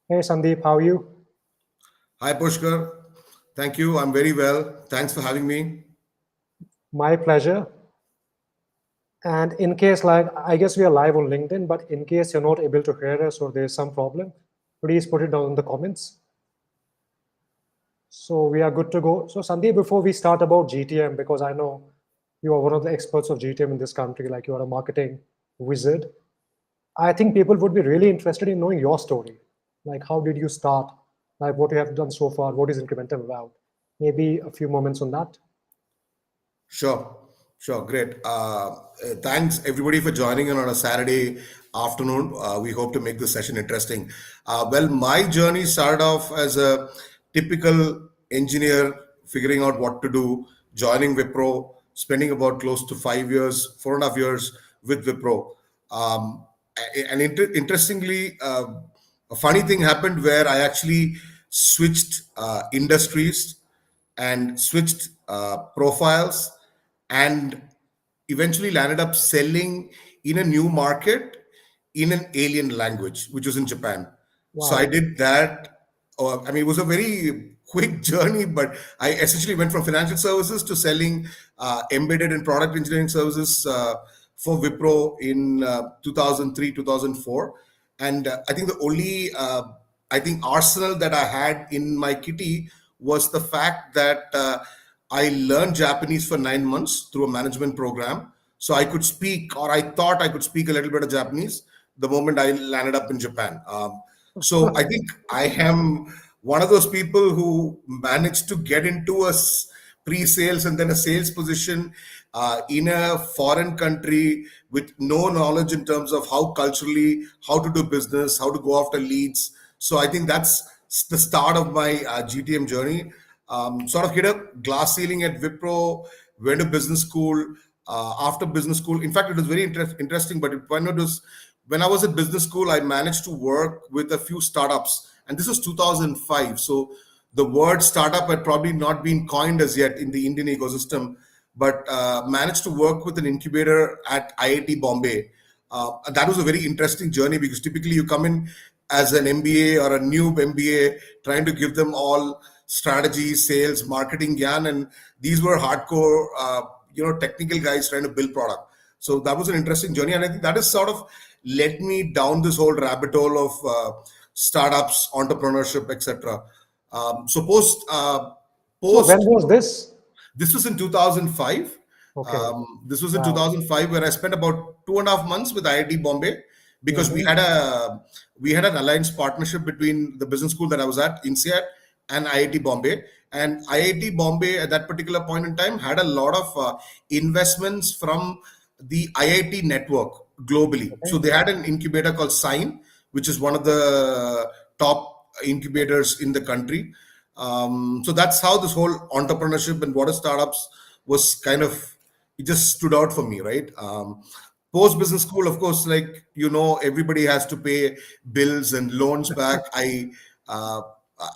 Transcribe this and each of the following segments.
Hey Sandeep, how are you? Hi, Pushkar. Thank you. I'm very well. Thanks for having me. My pleasure. And in case, I guess we are live on LinkedIn, but in case you're not able to hear us or there's some problem, please put it down in the comments. So we are good to go. So Sandeep, before we start about GTM, because I know you are one of the experts of GTM in this country, like you are a marketing wizard, I think people would be really interested in knowing your story. Like, how did you start? Like, what you have done so far? What is incremental about? Maybe a few moments on that. Sure, sure, great. Thanks everybody for joining in on a Saturday afternoon. We hope to make this session interesting. Well, my journey started off as a typical engineer, figuring out what to do, joining Wipro, spending about close to 5 years, 4.5 years with Wipro. Interestingly, a funny thing happened where I actually switched industries and switched profiles and eventually landed up selling in a new market in an alien language, which was in Japan. So I Wow. did that. I mean, it was a very quick journey, but I essentially went from financial services to selling embedded and product engineering services for Wipro in 2003, 2004. And I think the only I think arsenal that I had in my kitty was the fact that I learned Japanese for 9 months through a management program. So I could speak, or I thought I could speak a little bit of Japanese the moment I landed up in Japan. So I think I am one of those people who managed to get into pre-sales and then a sales position in a foreign country with no knowledge in terms of how culturally, how to do business, how to go after leads. So I think that's the start of my GTM journey. Sort of hit a glass ceiling at Wipro, went to business school. After business school, in fact, it was very interesting. But when I was at business school, I managed to work with a few startups, and this was 2005. So the word startup had probably not been coined as yet in the Indian ecosystem, but managed to work with an incubator at IIT Bombay. That was a very interesting journey because typically you come in as an MBA or a new MBA, trying to give them all strategy, sales, marketing, gyan, and these were hardcore, technical guys trying to build product. So that was an interesting journey, and I think that has sort of led me down this whole rabbit hole of startups, entrepreneurship, etc. So So when post was this? this was in 2005. Okay. This was in Wow. 2005 where I spent about 2.5 months with IIT Bombay because Hmm. we had an alliance partnership between the business school that I was at, INSEAD, and IIT Bombay. And IIT Bombay at that particular point in time had a lot of investments from the IIT network globally. So Okay. they had an incubator called Sign, which is one of the top incubators in the country. So that's how this whole entrepreneurship and what are startups was kind of, it just stood out for me, right? Post business school, of course, like everybody has to pay bills and loans back. Uh,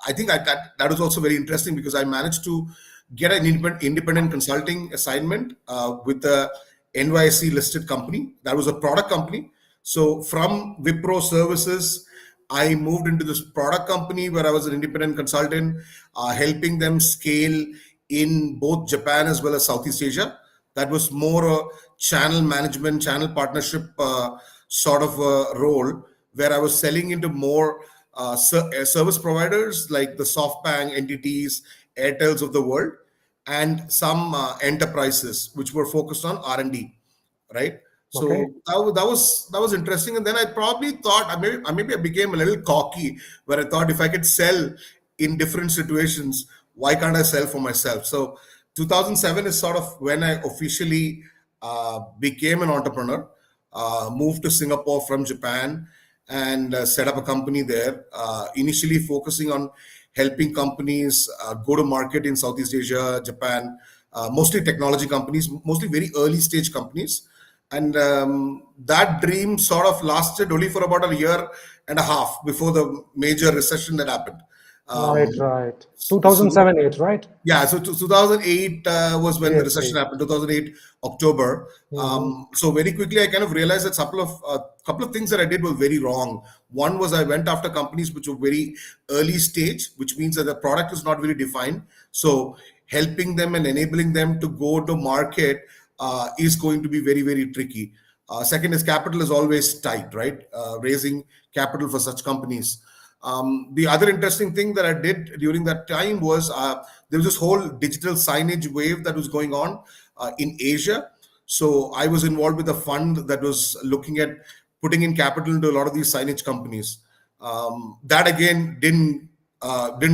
I think that was also very interesting because I managed to get an independent consulting assignment with a NYC listed company. That was a product company. So from Wipro Services, I moved into this product company where I was an independent consultant, helping them scale in both Japan as well as Southeast Asia. That was more a channel management, channel partnership sort of a role where I was selling into more service providers like the SoftBank entities, Airtels of the world, and some enterprises which were focused on R&D, right? Okay. So that was interesting. And then I probably thought maybe I became a little cocky, where I thought if I could sell in different situations, why can't I sell for myself? So 2007 is sort of when I officially became an entrepreneur. Moved to Singapore from Japan and set up a company there. Initially focusing on helping companies go to market in Southeast Asia, Japan, mostly technology companies, mostly very early stage companies. And that dream sort of lasted only for about a year and a half before the major recession that happened. Right, Um, right. so 2007, 8, right? yeah, so 2008 was when the recession GFC. happened. 2008 October. Mm-hmm. So very quickly, I kind of realized that couple of things that I did were very wrong. One was I went after companies which were very early stage, which means that the product is not very defined. So helping them and enabling them to go to market is going to be very very tricky. Second is capital is always tight, right? Raising capital for such companies. The other interesting thing that I did during that time was there was this whole digital signage wave that was going on in Asia. So I was involved with a fund that was looking at putting in capital into a lot of these signage companies. That again didn't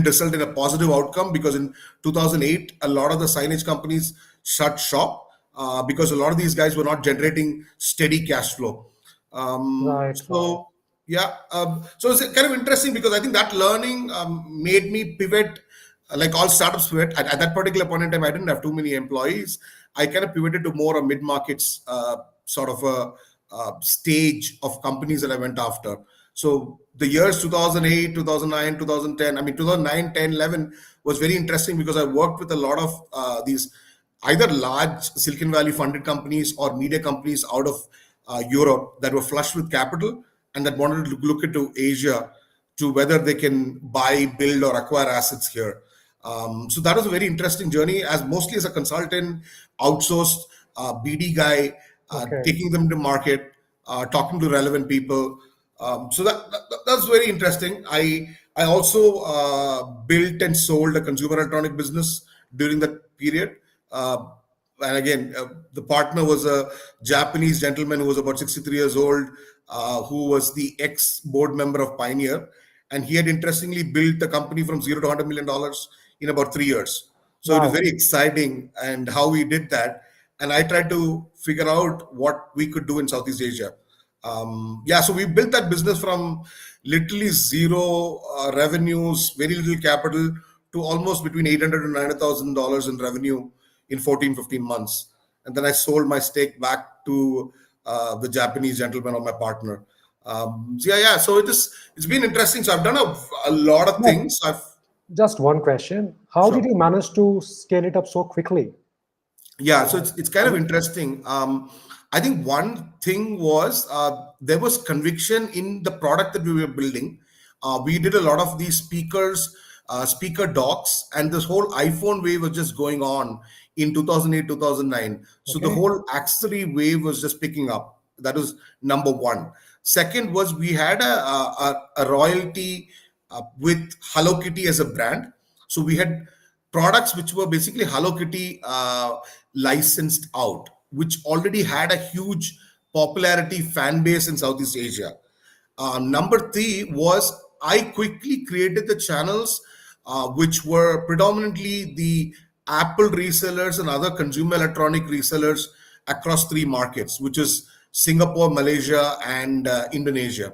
result in a positive outcome because in 2008 a lot of the signage companies shut shop because a lot of these guys were not generating steady cash flow. Right, right. So yeah, so it's kind of interesting because I think that learning made me pivot, like all startups pivot. At that particular point in time, I didn't have too many employees. I kind of pivoted to more a mid markets sort of a stage of companies that I went after. So the years 2008, 2009, 2010, I mean 2009, 10, 11 was very interesting because I worked with a lot of these either large Silicon Valley funded companies or media companies out of Europe that were flush with capital and that wanted to look into Asia to whether they can buy, build, or acquire assets here. So that was a very interesting journey, as mostly as a consultant, outsourced BD guy, Okay. taking them to market, talking to relevant people. So that's very interesting. I also built and sold a consumer electronic business during that period. Uh, and again, the partner was a Japanese gentleman who was about 63 years old, who was the ex board member of Pioneer, and he had interestingly built the company from zero to $100 million in about 3 years. So it was Wow. very exciting, and how we did that. And I tried to figure out what we could do in Southeast Asia. Yeah, so we built that business from literally zero revenues, very little capital, to almost between 800 and $900,000 in revenue in 14, 15 months. And then I sold my stake back to the Japanese gentleman or my partner. So yeah, yeah. So it's been interesting. So I've done a lot of But things. I've just one question. How did Sure. you manage to scale it up so quickly? Yeah, so it's kind I of mean, interesting. I think one thing was there was conviction in the product that we were building. We did a lot of these speaker docks, and this whole iPhone wave was just going on in 2008, 2009. So the okay. whole accessory wave was just picking up. That was number one. Second was we had a royalty with Hello Kitty as a brand. So we had products which were basically Hello Kitty licensed out, which already had a huge popularity fan base in Southeast Asia. Number three was I quickly created the channels which were predominantly the Apple resellers and other consumer electronic resellers across three markets, which is Singapore, Malaysia, and Indonesia.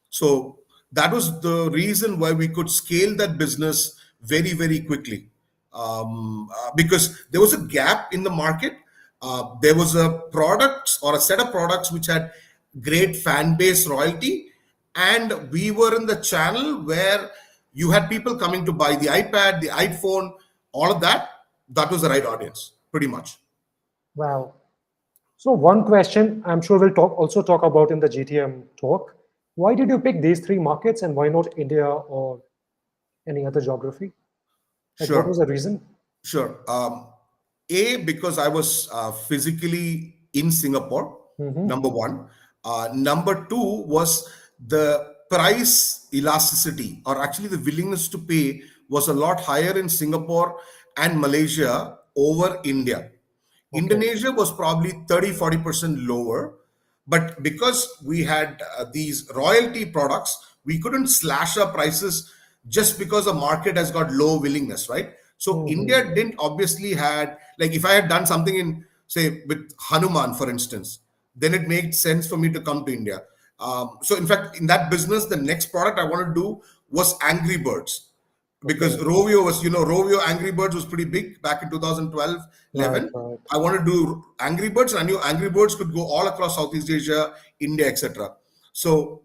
So that was the reason why we could scale that business very, very quickly. Because there was a gap in the market. There was a product or a set of products which had great fan base royalty, and we were in the channel where you had people coming to buy the iPad, the iPhone, all of that. That was the right audience, pretty much. Wow. So one question I'm sure we'll talk about in the GTM talk. Why did you pick these three markets and why not India or any other geography? Like what was Sure. the reason? Sure. Because I was physically in Singapore, Mm-hmm. number one. Number two was the price elasticity, or actually the willingness to pay, was a lot higher in Singapore and Malaysia over India. Okay. Indonesia was probably 30-40% lower, but because we had these royalty products, we couldn't slash our prices just because the market has got low willingness, right? So Mm-hmm. India didn't obviously had, like, if I had done something in, say, with Hanuman, for instance, then it made sense for me to come to India. So in fact, in that business, the next product I wanted to do was Angry Birds, because Okay. Rovio was, Rovio Angry Birds was pretty big back in 2012, Right, 11. right. I wanted to do Angry Birds, and I knew Angry Birds could go all across Southeast Asia, India, etc. So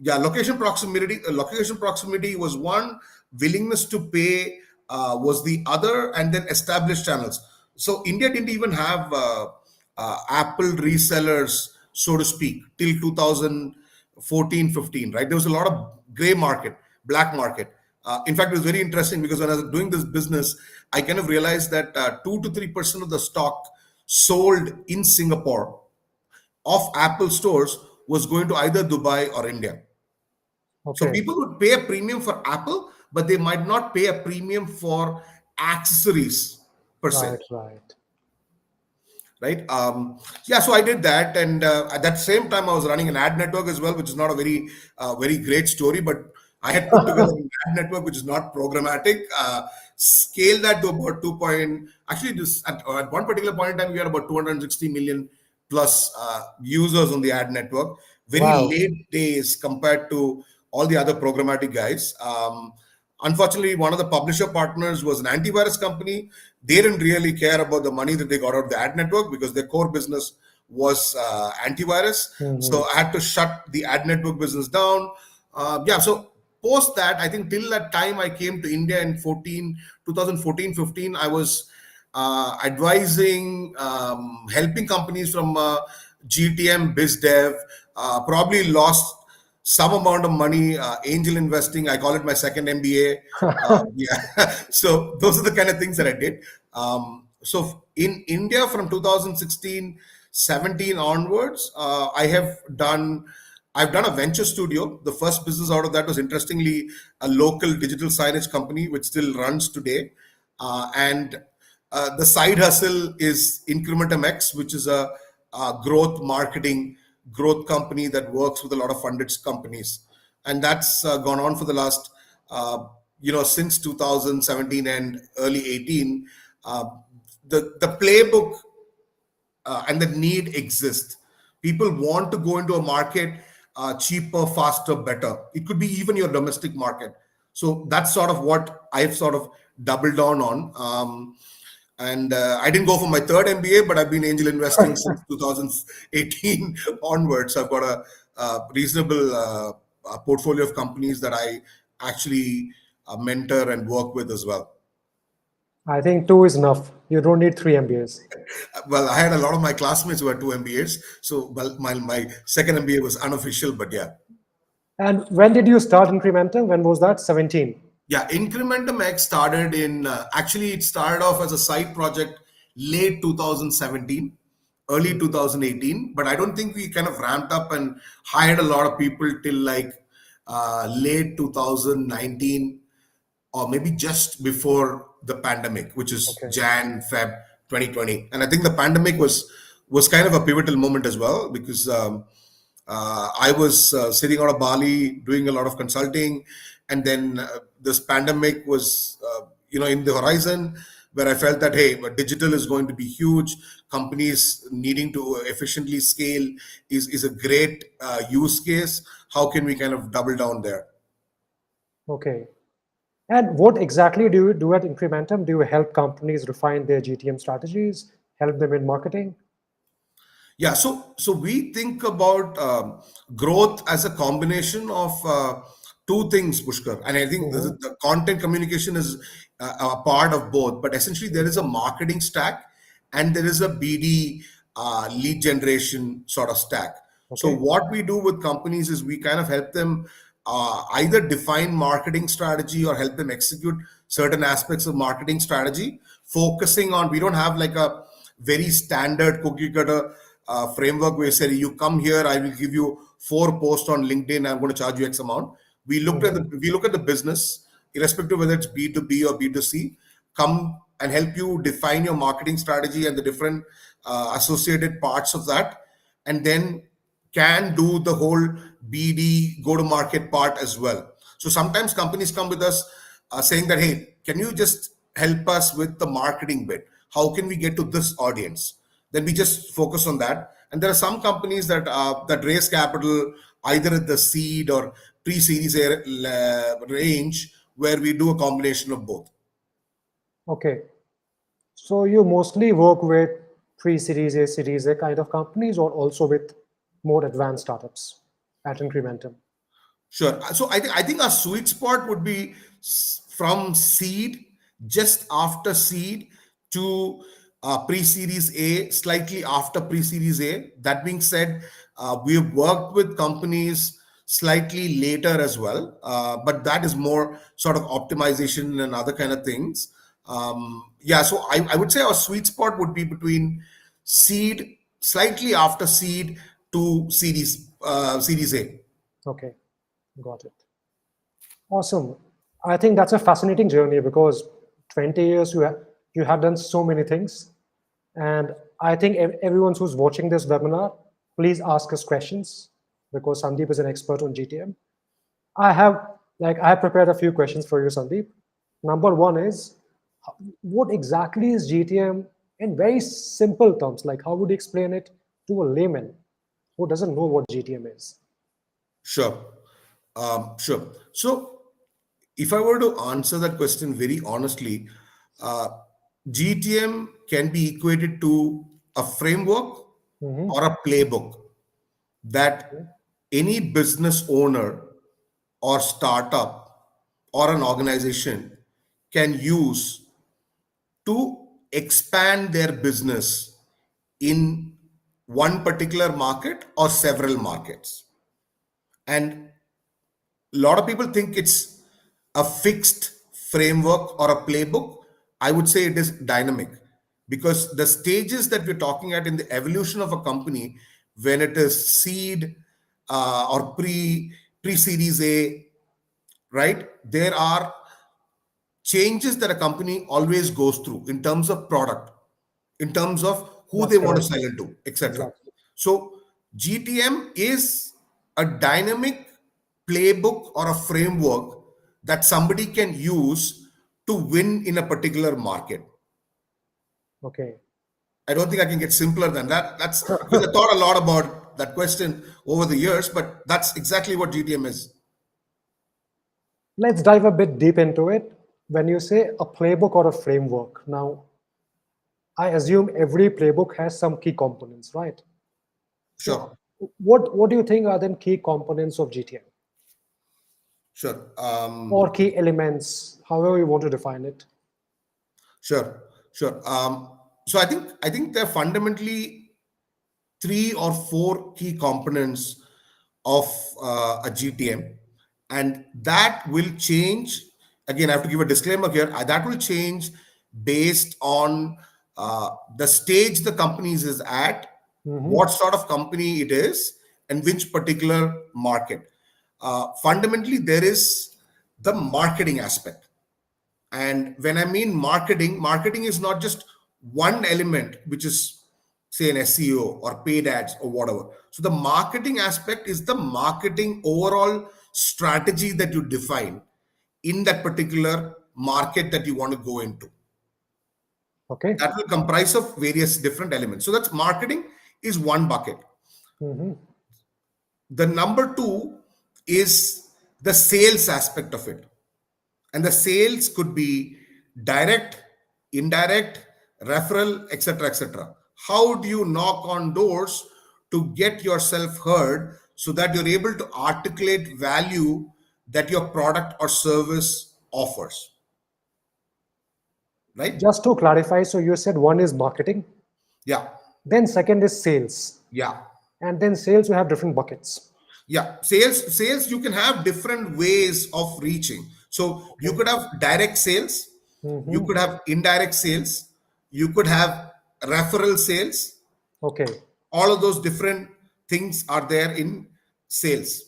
Yeah, location proximity was one, willingness to pay was the other, and then established channels. So India didn't even have Apple resellers, so to speak, till 2014, 15, right? There was a lot of gray market, black market. In fact, it was very interesting because when I was doing this business, I kind of realized that 2 to 3% of the stock sold in Singapore of Apple stores was going to either Dubai or India. So Okay. people would pay a premium for Apple, but they might not pay a premium for accessories per se, Right, right. right? Yeah, so I did that, and at that same time, I was running an ad network as well, which is not a very great story, but I had put together an ad network which is not programmatic. Scale that to about actually, this at one particular point in time, we had about 260 million plus users on the ad network. Very Wow. late days compared to all the other programmatic guys. Unfortunately, one of the publisher partners was an antivirus company. They didn't really care about the money that they got out of the ad network because their core business was antivirus. Hmm. So I had to shut the ad network business down. Yeah, so post that, I think till that time I came to India in 2014, 15, I was advising, helping companies from GTM, BizDev, probably lost some amount of money, angel investing. I call it my second MBA. Yeah. So those are the kind of things that I did. So in India from 2016, 17 onwards, I've done a venture studio. The first business out of that was interestingly a local digital signage company, which still runs today. And The side hustle is Incrementum X, which is a growth marketing growth company that works with a lot of funded companies, and that's gone on for the last since 2017 and early 18. Uh, the playbook and the need exists. People want to go into a market cheaper, faster, better. It could be even your domestic market. So that's sort of what I've sort of doubled down on. And I didn't go for my third MBA, but I've been angel investing since 2018 onwards. I've got a reasonable portfolio of companies that I actually mentor and work with as well. I think two is enough. You don't need three MBAs. Well, I had a lot of my classmates who had two MBAs. So, well, my second MBA was unofficial, but yeah. And when did you start Incrementum? When was that? 17. Yeah, Incrementum X started actually, it started off as a side project late 2017, early 2018. But I don't think we kind of ramped up and hired a lot of people till like late 2019, or maybe just before the pandemic, which is Okay. Jan, Feb 2020. And I think the pandemic was kind of a pivotal moment as well because I was sitting out of Bali doing a lot of consulting, and then this pandemic was in the horizon, where I felt that hey, digital is going to be huge. Companies needing to efficiently scale is a great use case. How can we kind of double down there? Okay. And what exactly do you do at Incrementum? Do you help companies refine their GTM strategies, help them in marketing? Yeah, so we think about growth as a combination of two things, Pushkar, and I think Hmm. the content communication is a part of both. But essentially, there is a marketing stack and there is a BD lead generation sort of stack. So Okay. what we do with companies is we kind of help them either define marketing strategy or help them execute certain aspects of marketing strategy, focusing on we don't have like a very standard cookie cutter framework where you say you come here, I will give you 4 posts on LinkedIn, I'm going to charge you X amount. Hmm. We look at the business, irrespective whether it's B2B or B2C, come and help you define your marketing strategy and the different associated parts of that, and then can do the whole BD go to market part as well. So sometimes companies come with us saying that, hey, can you just help us with the marketing bit? How can we get to this audience? Then we just focus on that. And there are some companies that raise capital either at the seed or pre-series range, where we do a combination of both. Okay. So you mostly work with pre-series A, series A kind of companies, or also with more advanced startups at Incrementum? Sure. So I think our sweet spot would be from seed, just after seed, to pre-series A, slightly after pre-series A. That being said, we have worked with companies slightly later as well, but that is more sort of optimization and other kind of things. Yeah, so I would say our sweet spot would be between seed, slightly after seed, to series A. Okay, got it. Awesome. I think that's a fascinating journey because 20 years you have done so many things. And I think everyone who's watching this webinar, please ask us questions because Sandeep is an expert on GTM. I have I have prepared a few questions for you, Sandeep. Number one is, what exactly is GTM in very simple terms? Like, how would you explain it to a layman who doesn't know what GTM is? Sure. Sure. So, if I were to answer that question very honestly, uh, GTM can be equated to a framework Hmm. or a playbook that any business owner or startup or an organization can use to expand their business in one particular market or several markets. And a lot of people think it's a fixed framework or a playbook. I would say it is dynamic, because the stages that we're talking at in the evolution of a company, when it is seed or pre series A, right, there are changes that a company always goes through in terms of product, in terms of who That's they want to correct. sell into, etc. Exactly. So GTM is a dynamic playbook or a framework that somebody can use to win in a particular market. Okay. I don't think I can get simpler than that. That's because I thought a lot about that question over the years, but that's exactly what GTM is. Let's dive a bit deep into it. When you say a playbook or a framework, now I assume every playbook has some key components, right? So, Sure, what do you think are then key components of GTM sure. or key elements, however you want to define it? Sure, sure. So I think there are fundamentally three or four key components of a GTM, and that will change. Again, I have to give a disclaimer here. That will change based on the stage the company is at, Hmm. what sort of company it is, and which particular market. Fundamentally, there is the marketing aspect. And when I mean marketing, marketing is not just one element, which is, say, an SEO or paid ads or whatever. So the marketing aspect is the marketing overall strategy that you define in that particular market that you want to go into. Okay. That will comprise of various different elements. So that's marketing is one bucket. Hmm. The number two is the sales aspect of it. And the sales could be direct, indirect, referral, etc., etc. How do you knock on doors to get yourself heard so that you're able to articulate value that your product or service offers, right? Just to clarify, so you said one is marketing, Yeah, then second is sales, yeah. and then sales we have different buckets. Yeah, sales you can have different ways of reaching. So you Okay. could have direct sales, you Hmm. could have indirect sales, you could have referral sales. Okay. All of those different things are there in sales.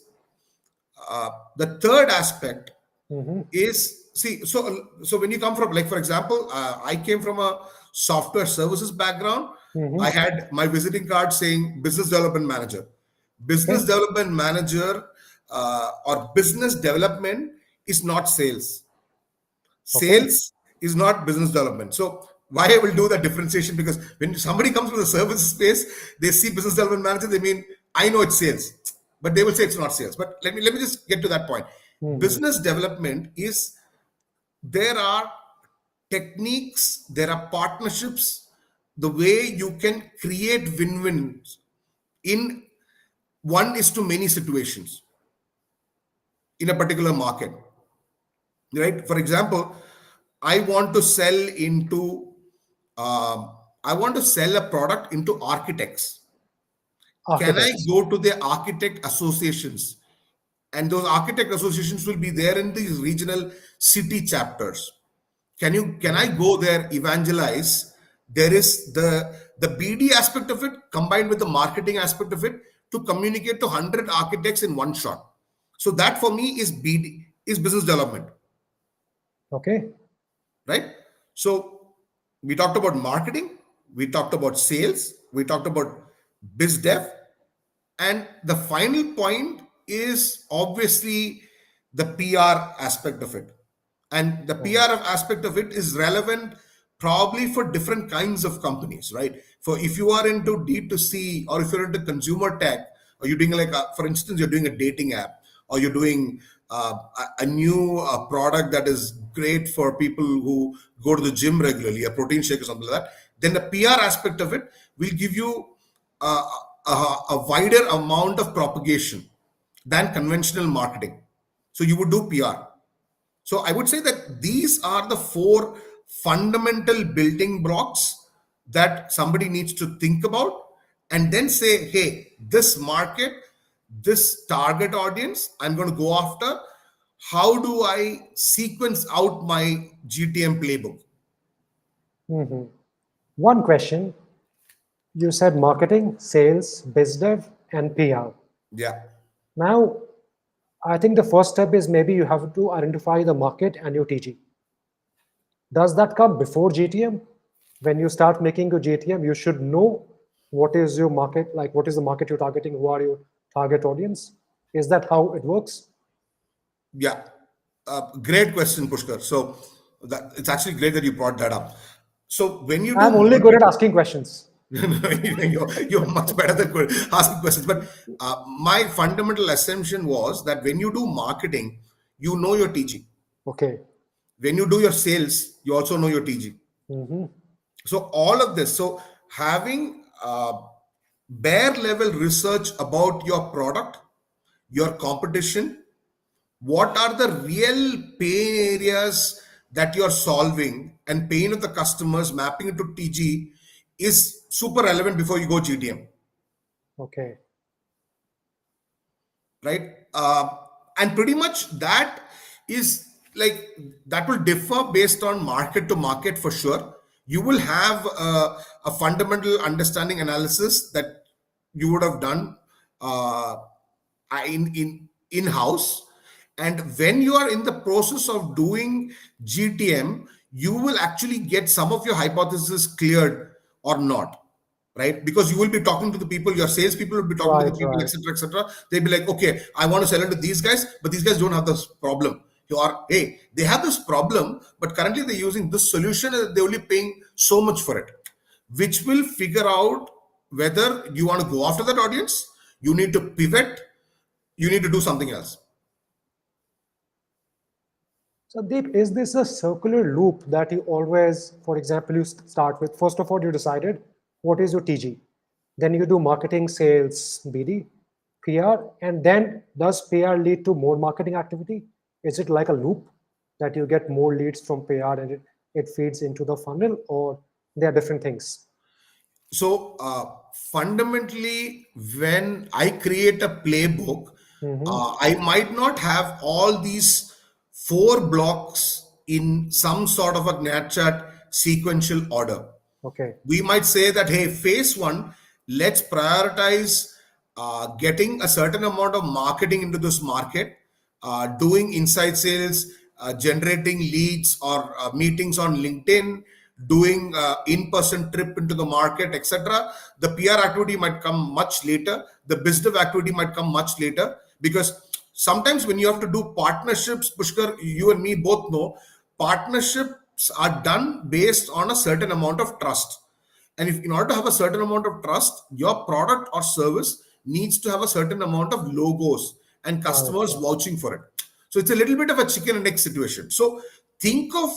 The third aspect Hmm. is, see, so when you come from, like, for example, I came from a software services background. I Hmm. had my visiting card saying business development manager. Business Okay. development manager or business development is not sales. Okay. Sales is not business development. So why I will do that differentiation, because when somebody comes from the service space, they see business development manager, they mean, I know it's sales, but they will say it's not sales. But let me just get to that point. Hmm. Business development is, there are techniques, there are partnerships, the way you can create win-wins in one is to many situations. in a particular market, right? For example, I want to sell into, I want to sell a product into architects. Can I Architects. go to the architect associations? And those architect associations will be there in these regional city chapters. Can I go there, evangelize? There is the BD aspect of it combined with the marketing aspect of it to communicate to 100 architects in one shot. So that for me is BD, is business development, Okay. right? So we talked about marketing, we talked about sales, we talked about biz dev, and the final point is obviously the PR aspect of it. And the Mhm. aspect of it is relevant probably for different kinds of companies, right? For if you are into D2C or if you're into consumer tech, or you're doing like, for instance, you're doing a dating app, or you're doing a new product that is great for people who go to the gym regularly, a protein shake or something like that, then the PR aspect of it will give you uh, a wider amount of propagation than conventional marketing. So you would do PR. So I would say that these are the four fundamental building blocks that somebody needs to think about, and then say, hey, this market, this target audience, I'm going to go after. How do I sequence out my GTM playbook? Mhm. One question. You said marketing, sales, biz dev, and PR. Yeah. Now, I think the first step is maybe you have to identify the market and your TG. Does that come before GTM? When you start making your GTM, you should know what is your market, like what is the market you're targeting, who are your target audience? Is that how it works? Yeah, great question, Pushkar. So it's actually great that you brought that up. So when you do I'm only good at marketing, asking questions. you're much better than asking questions. But my fundamental assumption was that when you do marketing, you know your TG. Okay. When you do your sales, you also know your TG. Hmm. So all of this, so having bare level research about your product, your competition, what are the real pain areas that you're solving, and pain of the customers, mapping it to TG is super relevant before you go GTM, Okay. right? And pretty much that is like, that will differ based on market to market for sure. You will have a fundamental understanding analysis that you would have done uh, in house, and when you are in the process of doing GTM, you will actually get some of your hypotheses cleared or not, right? Because you will be talking to the people, your salespeople will be talking to the Right, people, right. etc., etc. They'll be like, okay, I want to sell it to these guys, but these guys don't have this problem. You are, hey, they have this problem, but currently they're using this solution and they're only paying so much for it, which will figure out whether you want to go after that audience, you need to pivot, you need to do something else. So, Deep, is this a circular loop that you always, for example, you start with, first of all, you decided what is your TG. Then you do marketing, sales, BD, PR, and then does PR lead to more marketing activity? Is it like a loop that you get more leads from PR and it feeds into the funnel, or they are different things? So fundamentally, when I create a playbook, Hmm. I might not have all these four blocks in some sort of a NatChat sequential order. Okay. We might say that, hey, phase one, let's prioritize getting a certain amount of marketing into this market, doing inside sales, generating leads or meetings on LinkedIn, doing in-person trip into the market, etc. The PR activity might come much later, the business activity might come much later, because sometimes when you have to do partnerships, Pushkar, you and me both know, partnerships are done based on a certain amount of trust. And if in order to have a certain amount of trust, your product or service needs to have a certain amount of logos and Right, customers right. vouching for it. So it's a little bit of a chicken and egg situation. So think of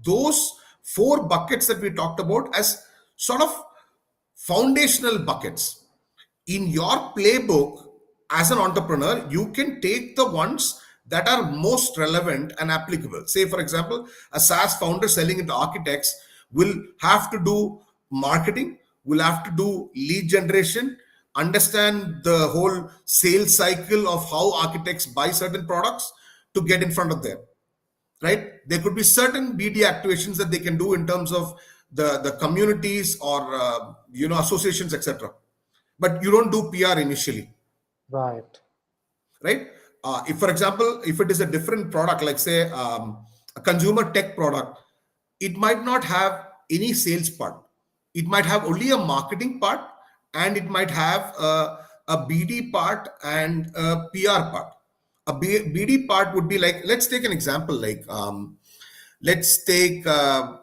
those four buckets that we talked about as sort of foundational buckets. In your playbook as an entrepreneur, you can take the ones that are most relevant and applicable. Say, for example, a SaaS founder selling into architects will have to do marketing, will have to do lead generation, understand the whole sales cycle of how architects buy certain products to get in front of them, right? There could be certain BD activations that they can do in terms of the communities or associations, etc. But you don't do PR initially, Right. right? If, for example, if it is a different product, like say a consumer tech product, it might not have any sales part. It might have only a marketing part, and it might have a BD part and a PR part. A BD part would be like, let's take an example, like let's take a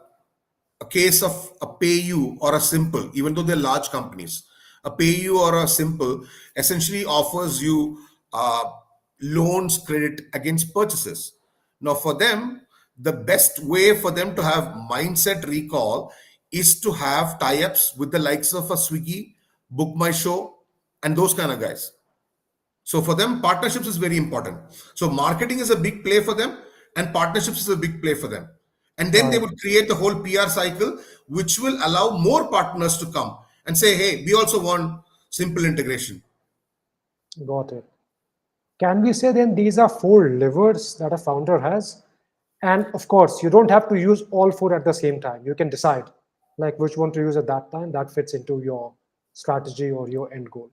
case of a payu or a simple, even though they're large companies. A payu or a simple essentially offers you loans credit against purchases. Now, for them, the best way for them to have mindset recall is to have tie-ups with the likes of a Swiggy, Book My Show, and those kind of guys. So for them, partnerships is very important. So marketing is a big play for them, and partnerships is a big play for them. And then they Right. would create the whole PR cycle, which will allow more partners to come and say, "Hey, we also want simple integration." Got it. Can we say then these are four levers that a founder has? And of course, you don't have to use all four at the same time. You can decide like which one to use at that time that fits into your strategy or your end goal.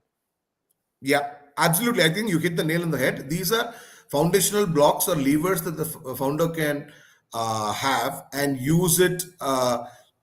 Yeah, absolutely. I think you hit the nail on the head. These are foundational blocks or levers that the founder can have and use it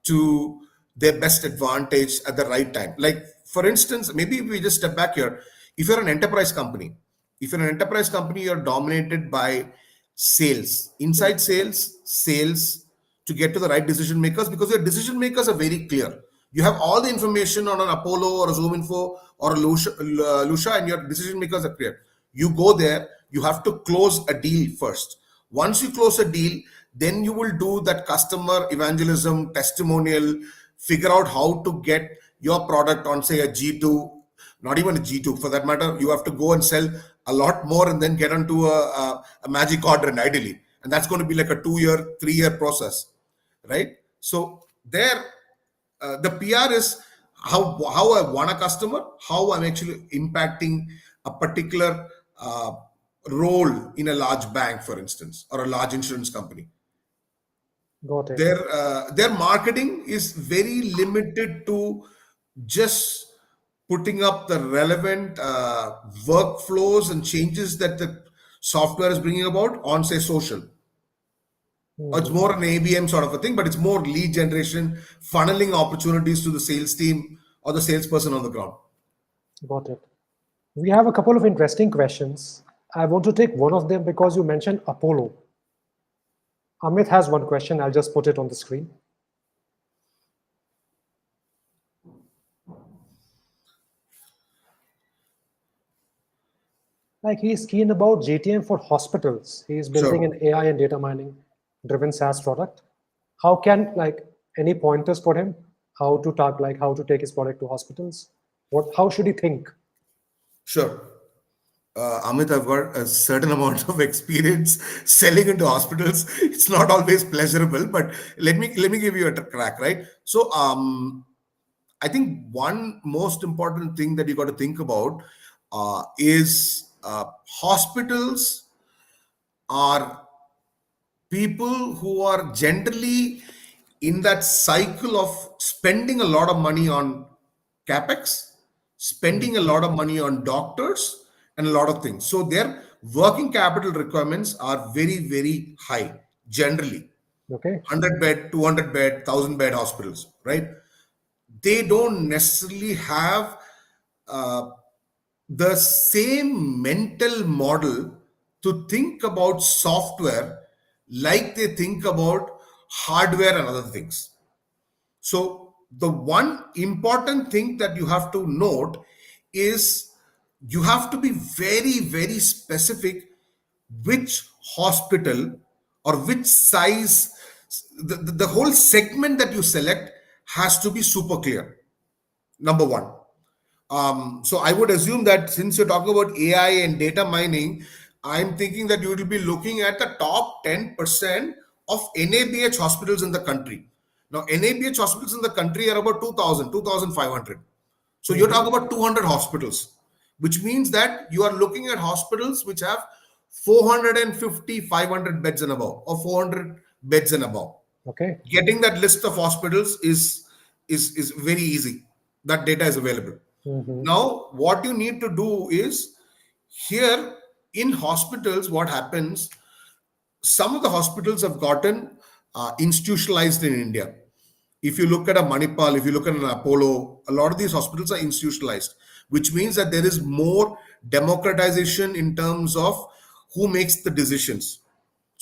to their best advantage at the right time. Like, for instance, maybe if we just step back here, if you're an enterprise company, you're dominated by sales, inside sales to get to the right decision makers, because your decision makers are very clear. You have all the information on an Apollo or a Zoom Info or a Lucia, and your decision makers are clear. You go there, you have to close a deal first. Once you close a deal, then you will do that customer evangelism, testimonial, figure out how to get your product on, say, a G2, not even a G2 for that matter. You have to go and sell a lot more and then get onto a magic quadrant ideally. And that's going to be like a 2 year, 3 year process, right? So there, the PR is how I want a customer, how I'm actually impacting a particular role in a large bank, for instance, or a large insurance company. Got it. Their marketing is very limited to just putting up the relevant workflows and changes that the software is bringing about on, say, social. Or it's Mhm. more an ABM sort of a thing, but it's more lead generation, funneling opportunities to the sales team or the salesperson on the ground. Got it. We have a couple of interesting questions. I want to take one of them because you mentioned Apollo. Amit has one question. I'll just put it on the screen. Like he's keen about GTM for hospitals. He's building Sure. an AI and data mining driven SaaS product. How can like any pointers for him? How to talk like how to take his product to hospitals? What how should he think? Sure. Amit, I've got a certain amount of experience selling into hospitals. It's not always pleasurable, but let me give you a crack, right? So, I think one most important thing that you got to think about is hospitals are people who are generally in that cycle of spending a lot of money on capex, spending a lot of money on doctors, and a lot of things. So their working capital requirements are very, very high generally. Okay. 100 bed, 200 bed, 1,000 bed hospitals, right? They don't necessarily have uh, the same mental model to think about software like they think about hardware and other things. So, the one important thing that you have to note is you have to be very, very specific which hospital or which size, the whole segment that you select has to be super clear. Number one. So I would assume that since you're talking about AI and data mining, I'm thinking that you will be looking at the top 10% of NABH hospitals in the country. Now, NABH hospitals in the country are about 2,000, 2,500. So you're Hmm. talking about 200 hospitals, which means that you are looking at hospitals which have 450, 500 beds and above, or 400 beds and above. Okay. Getting that list of hospitals is very easy. That data is available. Hmm. Now, what you need to do is here in hospitals, what happens? Some of the hospitals have gotten institutionalized in India. If you look at a Manipal, if you look at an Apollo, a lot of these hospitals are institutionalized, which means that there is more democratization in terms of who makes the decisions.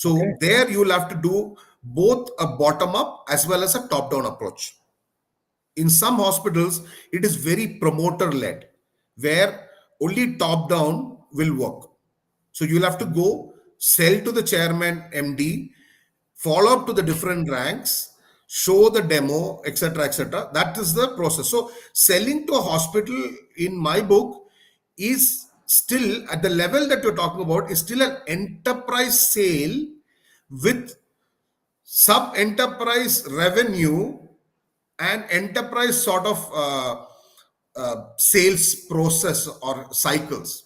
Okay. So there you will have to do both a bottom up as well as a top down approach. In some hospitals, it is very promoter led, where only top down will work. So you'll have to go sell to the chairman, MD, follow up to the different ranks, show the demo, etc., etc. That is the process. So selling to a hospital in my book is still at the level that you're talking about, is still an enterprise sale with sub enterprise revenue and enterprise sort of sales process or cycles.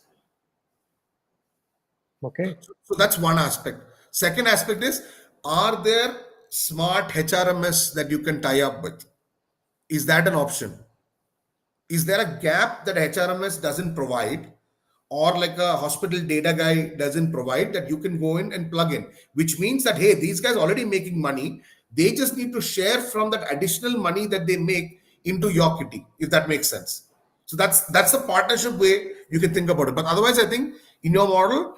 Okay. So that's one aspect. Second aspect is, are there smart HRMS that you can tie up with? Is that an option? Is there a gap that HRMS doesn't provide, or like a hospital data guy doesn't provide, that you can go in and plug in? Which means that, hey, these guys already making money. They just need to share from that additional money that they make into your kitty, if that makes sense. So that's the partnership way you can think about it. But otherwise, I think in your model,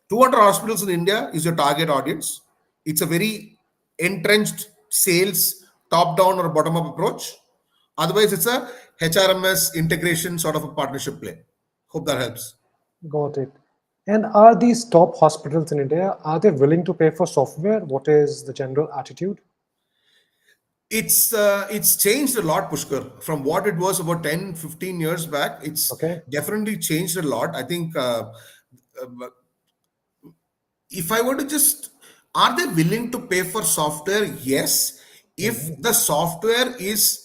200 hospitals in India is your target audience. It's a very entrenched sales top down or bottom up approach. Otherwise, it's a HRMS integration sort of a partnership play. Hope that helps. Got it. And are these top hospitals in India, are they willing to pay for software? What is the general attitude? It's changed a lot, Pushkar, from what it was about 10, 15 years back. It's Okay. definitely changed a lot. I think if I were to just, are they willing to pay for software? Yes. If Hmm. the software is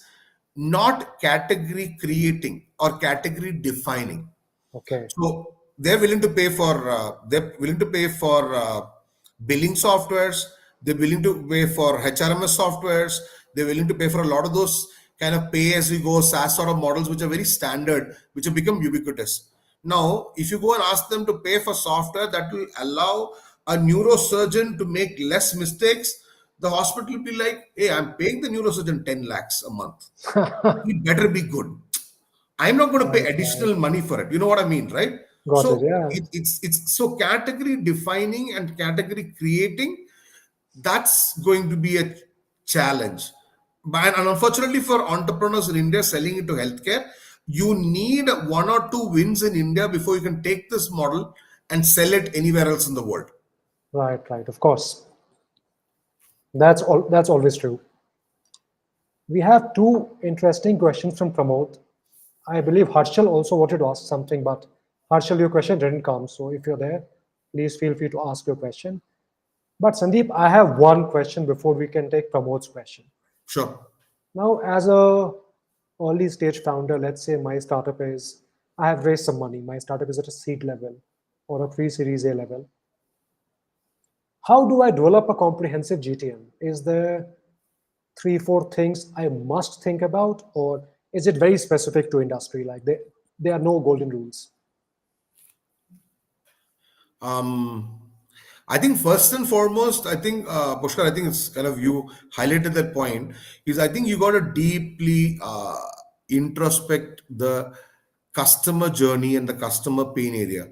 not category creating or category defining. Okay. So they're willing to pay for billing softwares. They're willing to pay for HRMS softwares. They're willing to pay for a lot of those kind of pay as you go SaaS sort of models, which are very standard, which have become ubiquitous. Now, if you go and ask them to pay for software that will allow a neurosurgeon to make less mistakes, the hospital will be like, "Hey, I'm paying the neurosurgeon 10 lakhs a month. He better be good. I'm not going to pay Right, right. additional money for it." You know what I mean, right? Got it. So Yeah. it's so category defining and category creating. That's going to be a challenge. And unfortunately for entrepreneurs in India selling into healthcare, you need one or two wins in India before you can take this model and sell it anywhere else in the world. Right, right. Of course. That's all. That's always true. We have two interesting questions from Pramod. I believe Harshal also wanted to ask something, but Harshal, your question didn't come. So if you're there, please feel free to ask your question. But Sandeep, I have one question before we can take Pramod's question. Sure. Now, as a early stage founder, let's say my startup is, I have raised some money. My startup is at a seed level or a pre-series A level. How do I develop a comprehensive GTM? Is there three, four things I must think about, or is it very specific to industry? Like there are no golden rules. Um, I think first and foremost, I think Pushkar, I think it's kind of you highlighted that point. Is I think you got to deeply introspect the customer journey and the customer pain area,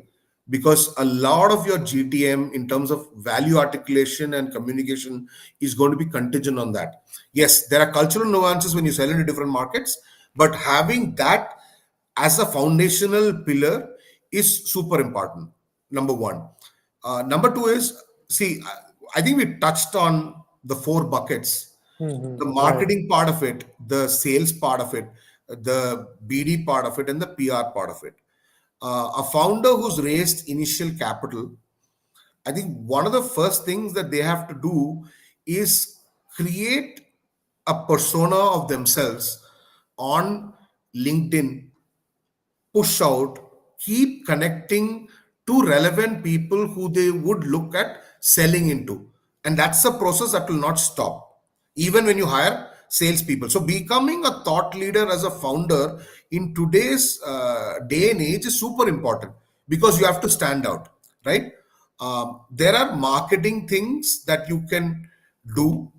because a lot of your GTM in terms of value articulation and communication is going to be contingent on that. Yes, there are cultural nuances when you sell into different markets, but having that as a foundational pillar is super important. Number one. Number two is, see, I think we touched on the four buckets: Hmm. the Right. marketing part of it, the sales part of it, the BD part of it, and the PR part of it. A founder who's raised initial capital I think one of the first things that they have to do is create a persona of themselves on LinkedIn, push out, keep connecting to relevant people who they would look at selling into. And that's a process that will not stop, even when you hire salespeople. So, becoming a thought leader as a founder in today's day and age is super important because you have to stand out, right? There are marketing things that you can do.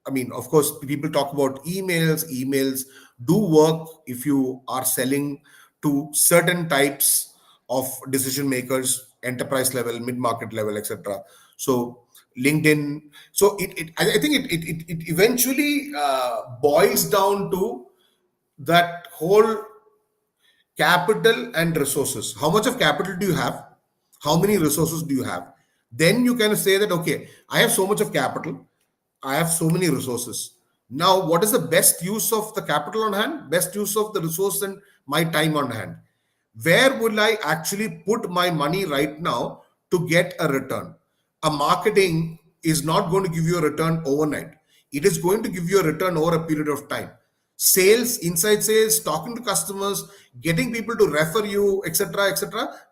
I mean, of course, people talk about emails. Emails do work if you are selling to certain types of decision makers, enterprise level, mid market level, etc. So, LinkedIn. So, I think it eventually boils down to that whole capital and resources. How much of capital do you have? How many resources do you have? Then you can say that, okay, I have so much of capital, I have so many resources. Now, what is the best use of the capital on hand? Best use of the resource and my time on hand. Where will I actually put my money right now to get a return? A marketing is not going to give you a return overnight. It is going to give you a return over a period of time. Sales, inside sales, talking to customers, getting people to refer you, etc.,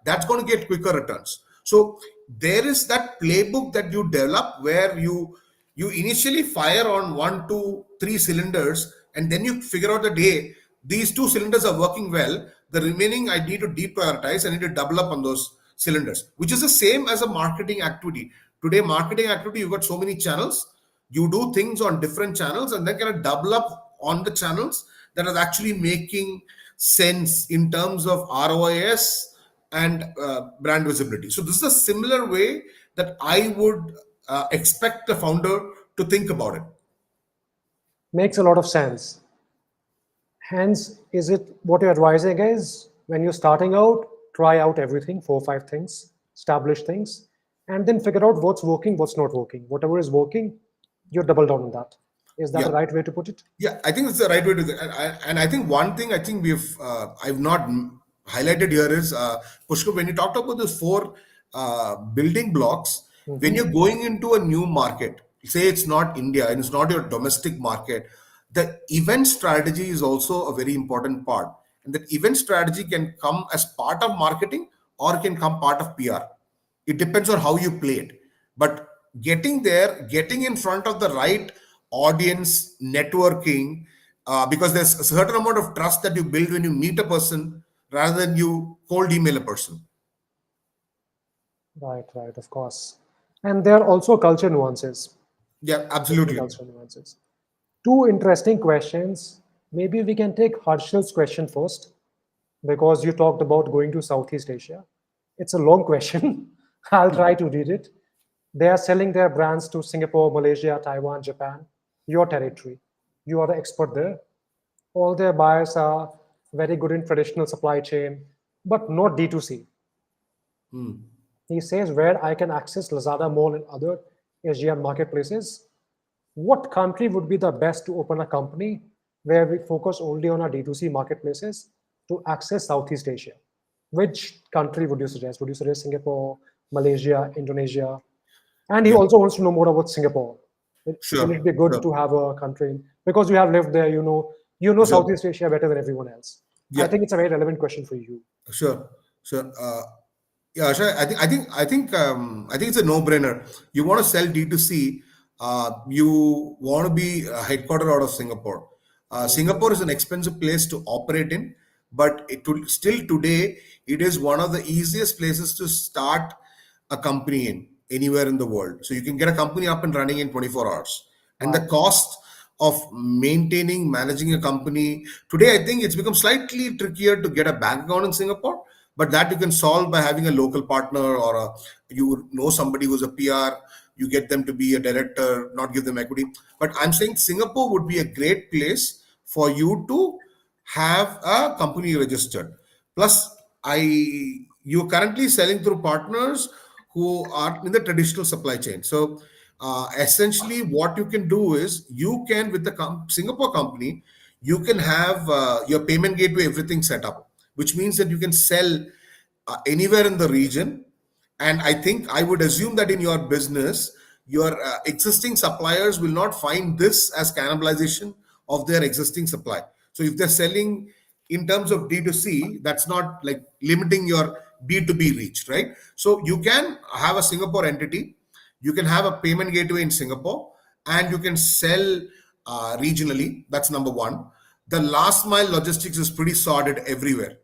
that's going to get quicker returns. So there is that playbook that you develop where you initially fire on one, two, three cylinders, and then you figure out that hey, these two cylinders are working well. The remaining I need to deprioritize. I need to double up on those cylinders, which is the same as a marketing activity. Today, marketing activity, you've got so many channels. You do things on different channels and then kind of double up on the channels that are actually making sense in terms of ROIS and brand visibility. So this is a similar way that I would expect the founder to think about it. Makes a lot of sense. Hence, is it what you're advising is when you're starting out, try out everything, 4 or 5 things, establish things, and then figure out what's working, what's not working. Whatever is working, you double down on that. Is that Yeah. the right way to put it? Yeah, I think it's the right way to. And I think one thing I think I've not highlighted here is Pushkar, when you talked about those four building blocks, when Mhm. you're going into a new market, say it's not India and it's not your domestic market, the event strategy is also a very important part. And that event strategy can come as part of marketing or can come part of PR. It depends on how you play it. But getting there, getting in front of the right audience, networking, because there's a certain amount of trust that you build when you meet a person rather than you cold email a person. Right, right, of course. And there are also culture nuances, Yeah, different absolutely. cultural nuances. Two interesting questions. Maybe we can take Harshal's question first, because you talked about going to Southeast Asia. It's a long question. I'll try to read it. They are selling their brands to Singapore, Malaysia, Taiwan, Japan, your territory. You are the expert there. All their buyers are very good in traditional supply chain, but not D2C. He says where I can access Lazada Mall and other Asian marketplaces. What country would be the best to open a company where we focus only on our D2C marketplaces to access Southeast Asia? Which country would you suggest? Would you suggest Singapore, Malaysia, Indonesia? And he Yeah, also wants to know more about Singapore. Will it sure, be good sure, to have a country because you have lived there? You know sure. Southeast Asia better than everyone else. I Yeah, think it's a very relevant question for you. sure, sure. Yeah, sure. I think it's a no-brainer. You want to sell D2C, you want to be headquartered out of Singapore. Mhm. Singapore is an expensive place to operate in, but still today it is one of the easiest places to start a company in anywhere in the world. So you can get a company up and running in 24 hours. And the Right. cost of maintaining, managing a company today, I think it's become slightly trickier to get a bank account in Singapore, but that you can solve by having a local partner or you know somebody who's a PR. You get them to be a director, not give them equity. But I'm saying Singapore would be a great place for you to have a company registered. Plus, you're currently selling through partners who are in the traditional supply chain. So essentially, what you can do is you can with the Singapore company, you can have your payment gateway everything set up, which means that you can sell anywhere in the region, And I think I would assume that in your business, your existing suppliers will not find this as cannibalization of their existing supply. So if they're selling in terms of D2C, that's not like limiting your B2B reach, right? So you can have a Singapore entity, you can have a payment gateway in Singapore, and you can sell regionally. That's number one. The last mile logistics is pretty sorted everywhere,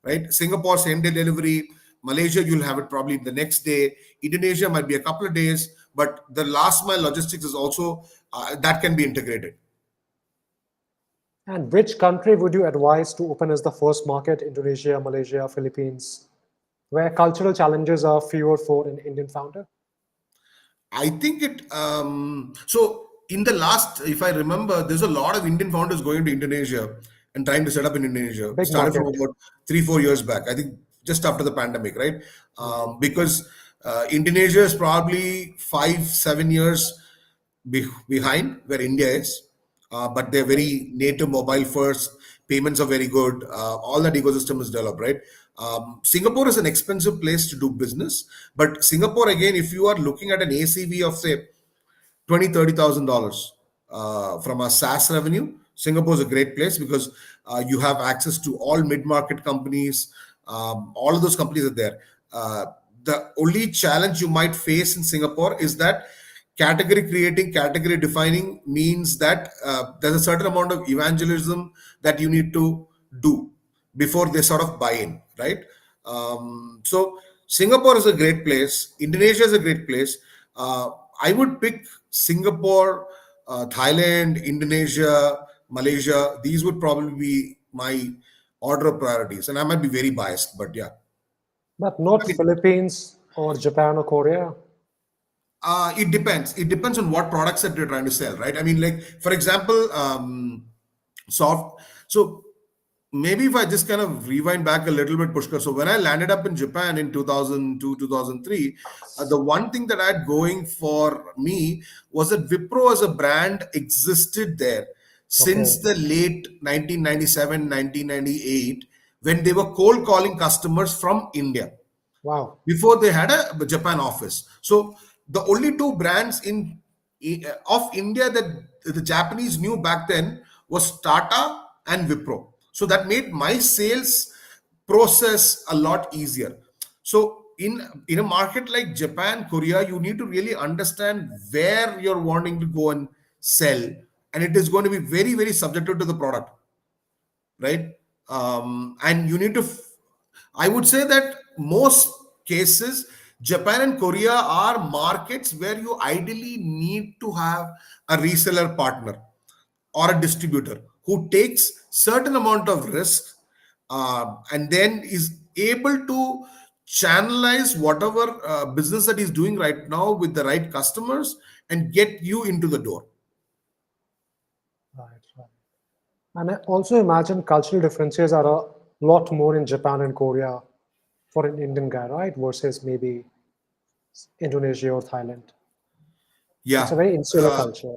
right? Singapore, same day delivery. Malaysia, you'll have it probably the next day. Indonesia might be a couple of days, but the last mile logistics is also that can be integrated. And which country would you advise to open as the first market? Indonesia, Malaysia, Philippines, where cultural challenges are fewer for an Indian founder? I think so in the last, if I remember, there's a lot of Indian founders going to Indonesia and trying to set up in Indonesia. Big Started from market. about 3, 4 years back. I think just after the pandemic, right? Mhm. Because Indonesia is probably 5, 7 years behind where India is, but they're Okay. very native mobile first. Payments are very good. All that ecosystem is developed, right? Singapore is an expensive place to do business, but Singapore again, if you are looking at an ACV of say 20, 30,000 dollars from a SaaS revenue, Singapore is a great place because you have access to all mid-market companies. All of those companies are there. Uh, the only challenge you might face in Singapore is that category creating, category defining means that there's a certain amount of evangelism that you need to do before they sort of buy in, right? So Singapore is a great place. Indonesia is a great place. Uh, I would pick Singapore, Thailand, Indonesia, Malaysia. These would probably be my order of priorities, and I might be very biased, but yeah. But I not mean, Philippines or Japan or Korea. it depends. It depends on what products that you're trying to sell, right? I mean, like for example, soft. So maybe if I just kind of rewind back a little bit, Pushkar. So when I landed up in Japan in 2002, 2003, the one thing that I had going for me was that Wipro as a brand existed there Okay. since the late 1997, 1998, when they were cold calling customers from India Wow. before they had a Japan office. So the only two brands in of India that the Japanese knew back then was Tata and Wipro. So that made my sales process a lot easier. So in a market like Japan, Korea, you need to really understand where you're wanting to go and sell, and it is going to be very very subjective to the product, right? And you need to, I would say that most cases, Japan and Korea are markets where you ideally need to have a reseller partner or a distributor who takes certain amount of risk and then is able to channelize whatever business that he's doing right now with the right customers and get you into the door. Right, right. And I also imagine cultural differences are a lot more in Japan and Korea for an Indian guy, right? Versus maybe Indonesia or Thailand. It's a Yeah. very insular Uh, culture.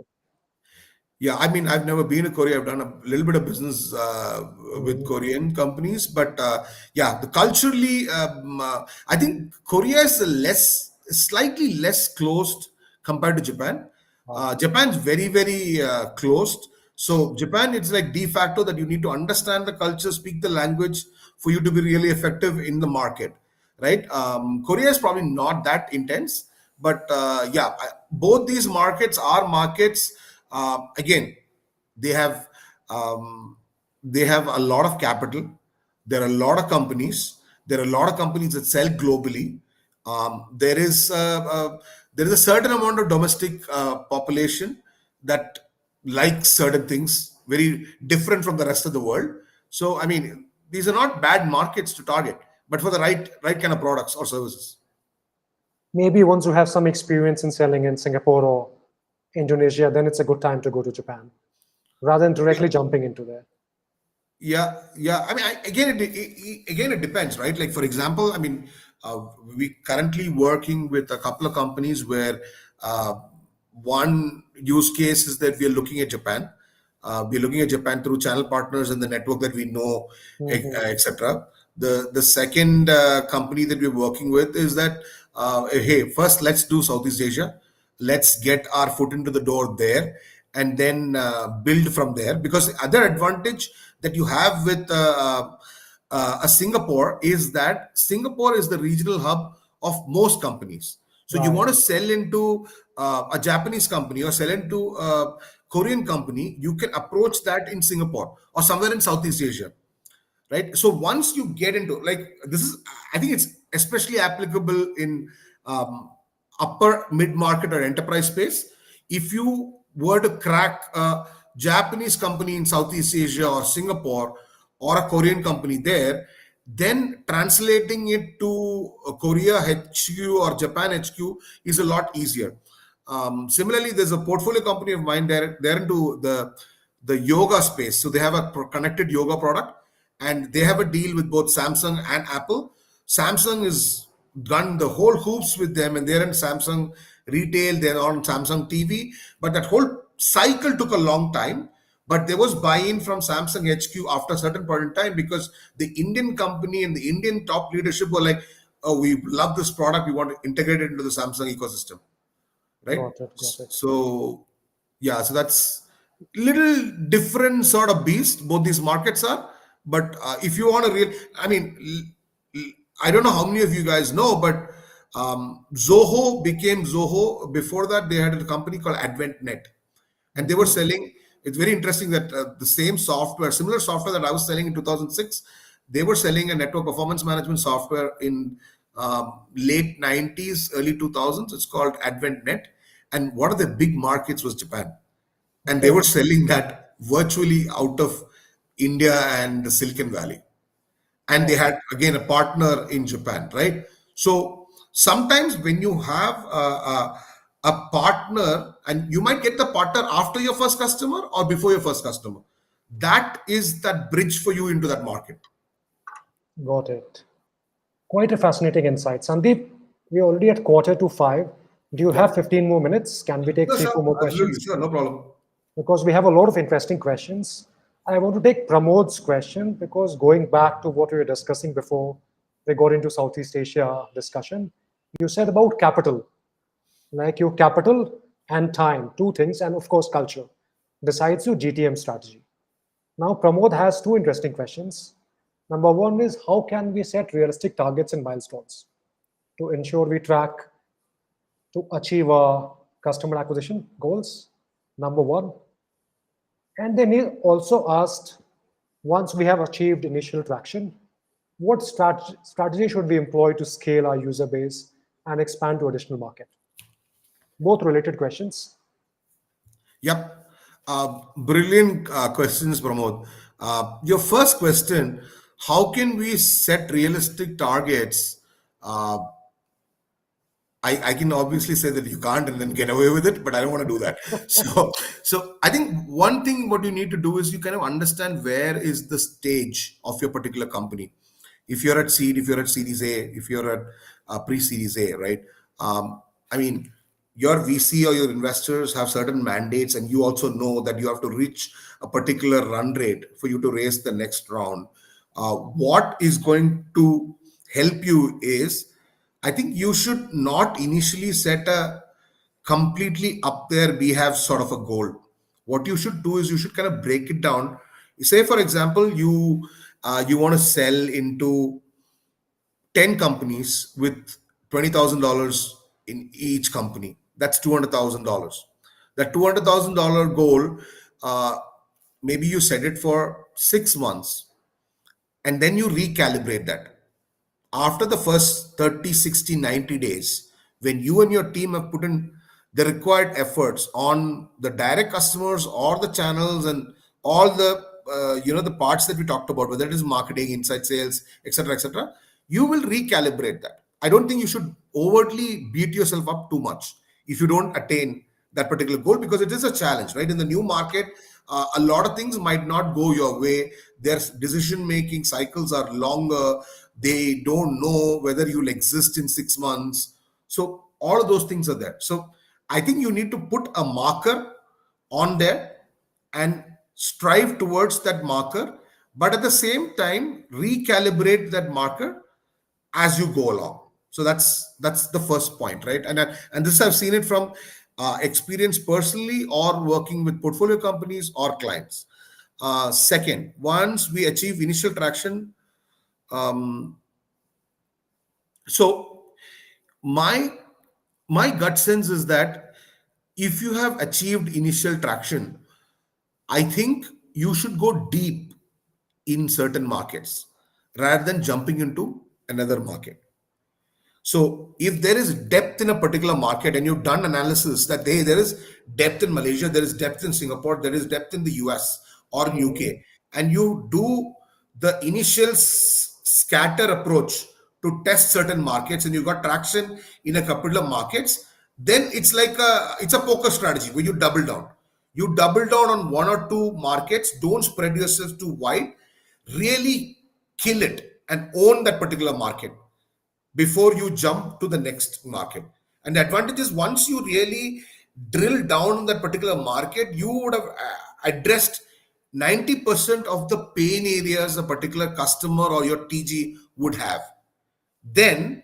Yeah, I mean, I've never been to Korea. I've done a little bit of business with Mhm. Korean companies, but yeah, the culturally, I think Korea is slightly less closed compared to Japan. Wow. Japan's very, very closed. So Japan, it's like de facto that you need to understand the culture, speak the language for you to be really effective in the market, right? Korea is probably not that intense, but yeah, both these markets are markets. Again, they have um, they have a lot of capital. There are a lot of companies. There are a lot of companies that sell globally. There is a certain amount of domestic population that likes certain things very different from the rest of the world. So I mean, these are not bad markets to target, but for the right kind of products or services. Maybe once you have some experience in selling in Singapore or Indonesia, then it's a good time to go to Japan rather than directly jumping into there. Yeah, yeah. I mean, again, it depends, right? Like for example, I mean, we currently working with a couple of companies where one use case is that we are looking at Japan. We're looking at Japan through channel partners and the network that we know, Mhm. etc. The second company that we're working with is that hey, first let's do Southeast Asia. Let's get our foot into the door there, and then build from there. Because the other advantage that you have with a Singapore is that Singapore is the regional hub of most companies. So you Right. want to sell into a Japanese company or sell into a Korean company, you can approach that in Singapore or somewhere in Southeast Asia, right? So once you get into, like, this is, I think it's especially applicable in um, upper mid market or enterprise space. If you were to crack a Japanese company in Southeast Asia or Singapore, or a Korean company there, then translating it to Korea HQ or Japan HQ is a lot easier. Similarly, there's a portfolio company of mine. They're into the yoga space. So they have a connected yoga product, and they have a deal with both Samsung and Apple. Samsung is done the whole hoops with them, and they're in Samsung retail. They're on Samsung TV, but that whole cycle took a long time. But there was buy-in from Samsung HQ after a certain point in time, because the Indian company and the Indian top leadership were like, "Oh, we love this product. We want to integrate it into the Samsung ecosystem." Right? Got it. Got it. So yeah, so that's little different sort of beast both these markets are. But if you want to real, I mean, I don't know how many of you guys know, but Zoho became Zoho. Before that, they had a company called AdventNet, and they were Mhm. selling. It's very interesting that the same software, similar software that I was selling in 2006, they were selling a network performance management software in late 90s, early 2000s. It's called AdventNet, and one of the big markets was Japan, and they Okay. were selling that virtually out of India and the Silicon Valley. And they Got it. had again a partner in Japan, right? So sometimes when you have a partner, and you might get the partner after your first customer or before your first customer, that is that bridge for you into that market. Got it. Quite a fascinating insight. Sandeep, we're already at quarter to five. Do you have Yep. 15 more minutes? Can we take No, three, sure, four more absolutely, questions? sure, no problem. Because we have a lot of interesting questions. I want to take Pramod's question because going back to what we were discussing before we got into Southeast Asia discussion, you said about capital, like your capital and time, two things, and of course, culture decides your GTM strategy. Now, Pramod has two interesting questions. Number one is how can we set realistic targets and milestones to ensure we track to achieve our customer acquisition goals? Number one. And then he also asked, once we have achieved initial traction, what strategy should we employ to scale our user base and expand to additional market? Both related questions. Yep. Brilliant questions, Pramod. Your first question: how can we set realistic targets? Uh, I can obviously say that you can't and then get away with it, but I don't want to do that. So I think one thing what you need to do is you kind of understand where is the stage of your particular company. If you're at seed, if you're at Series A, if you're at pre-Series A, right? I mean, your VC or your investors have certain mandates, and you also know that you have to reach a particular run rate for you to raise the next round. What is going to help you is, I think you should not initially set a completely up there, we have sort of a goal. What you should do is you should kind of break it down. Say, for example, you want to sell into 10 companies with $20,000 in each company. That's $200,000. That $200,000 goal, uh, maybe you set it for 6 months, and then you recalibrate that after the first 30, 60, 90 days, when you and your team have put in the required efforts on the direct customers or the channels and all the the parts that we talked about, whether it is marketing, inside sales, etc., you will recalibrate that. I don't think you should overtly beat yourself up too much if you don't attain that particular goal, because it is a challenge, right? In the new market, a lot of things might not go your way. Their decision making cycles are longer. They don't know whether you'll exist in 6 months. So all of those things are there. So I think you need to put a marker on there and strive towards that marker, but at the same time recalibrate that marker as you go along. So that's the first point, right? And this I've seen it from experience personally or working with portfolio companies or clients. Second, once we achieve initial traction, um, so my my gut sense is that if you have achieved initial traction, I think you should go deep in certain markets rather than jumping into another market. So if there is depth in a particular market and you've done analysis that hey, there is depth in Malaysia, there is depth in Singapore, there is depth in the US or in Hmm. UK, and you do the initial scatter approach to test certain markets and you got traction in a couple of markets, then it's a poker strategy where you double down. You double down on one or two markets, don't spread yourself too wide, really kill it and own that particular market before you jump to the next market. And the advantage is once you really drill down on that particular market, you would have addressed 90% of the pain areas a particular customer or your TG would have. Then